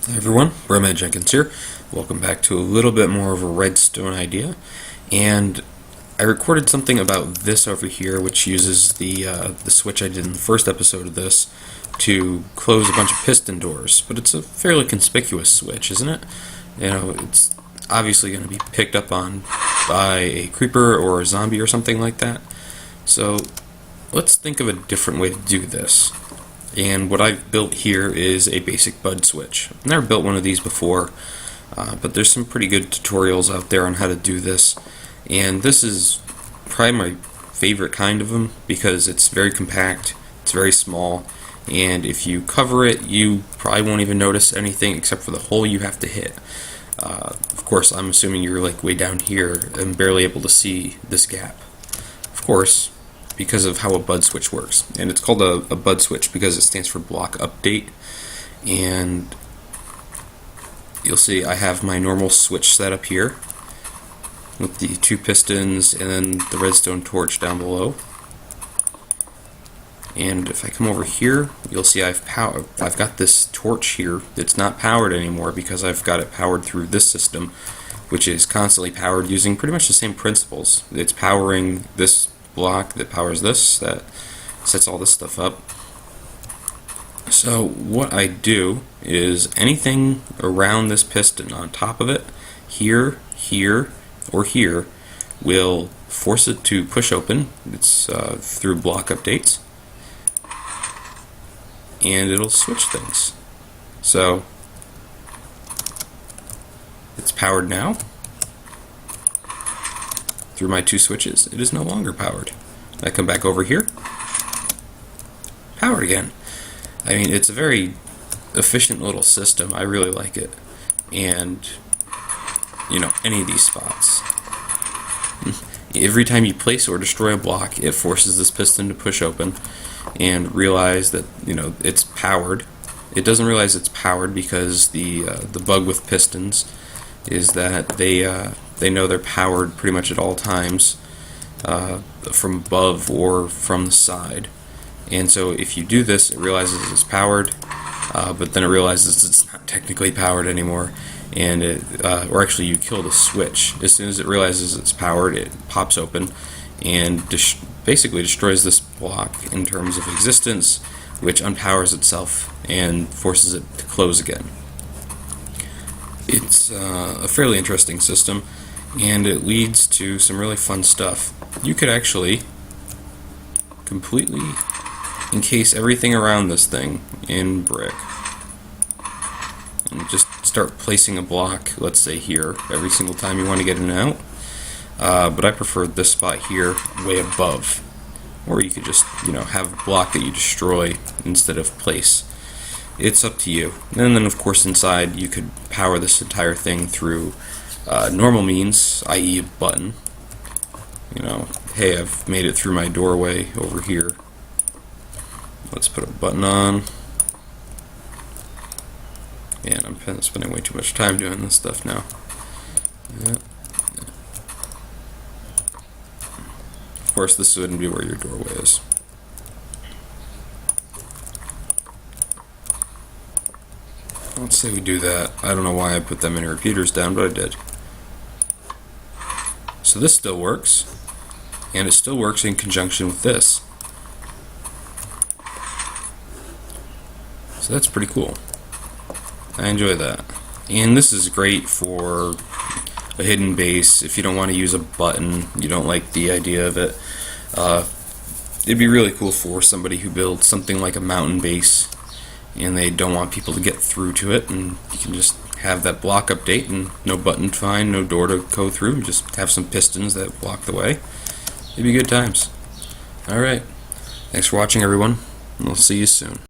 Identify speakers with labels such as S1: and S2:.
S1: Hi everyone, Broman Jenkins here. Welcome back to a little bit more of a redstone idea. And I recorded something about this over here, which uses the switch I did in the first episode of this to close a bunch of piston doors. But it's a fairly conspicuous switch, isn't it? It's obviously going to be picked up on by a creeper or a zombie or something like that. So let's think of a different way to do this. And what I've built here is a basic bud switch. I've never built one of these before, but there's some pretty good tutorials out there on how to do this. And this is probably my favorite kind of them because it's very compact, it's very small, and if you cover it, you probably won't even notice anything except for the hole you have to hit. Of course, I'm assuming you're like way down here and barely able to see this gap. Of course, because of how a bud switch works. And it's called a bud switch because it stands for Block Update. And you'll see I have my normal switch set up here with the two pistons and then the redstone torch down below. And if I come over here, you'll see I've got this torch here that's not powered anymore because I've got it powered through this system, which is constantly powered using pretty much the same principles. It's powering this block that powers this, that sets all this stuff up. So what I do is anything around this piston on top of it, here, here, or here, will force it to push open. It's through block updates, and it'll switch things. So it's powered now. Through my two switches, it is no longer powered. I come back over here, powered again. I mean, it's a very efficient little system. I really like it. And, any of these spots. Every time you place or destroy a block, it forces this piston to push open and realize that, it's powered. It doesn't realize it's powered because the bug with pistons is that they know they're powered pretty much at all times from above or from the side. And so if you do this, it realizes it's powered, but then it realizes it's not technically powered anymore, and or actually you kill the switch. As soon as it realizes it's powered, it pops open and basically destroys this block in terms of existence, which unpowers itself and forces it to close again. It's a fairly interesting system, and it leads to some really fun stuff. You could actually completely encase everything around this thing in brick and just start placing a block, let's say here, every single time you want to get in and out. But I prefer this spot here way above, or you could just have a block that you destroy instead of place. It's up to you. And then of course inside you could power this entire thing through normal means, i.e. a button. Hey, I've made it through my doorway over here. Let's put a button on. And I'm spending way too much time doing this stuff now. Yeah. Of course, this wouldn't be where your doorway is. Let's say we do that. I don't know why I put that many repeaters down, but I did. So this still works, and it still works in conjunction with this. So that's pretty cool. I enjoy that. And this is great for a hidden base if you don't want to use a button, you don't like the idea of it. It'd be really cool for somebody who builds something like a mountain base and they don't want people to get through to it, and you can just have that block update and no button to find, no door to go through, just have some pistons that block the way. It'd be good times. Alright, thanks for watching everyone, and we'll see you soon.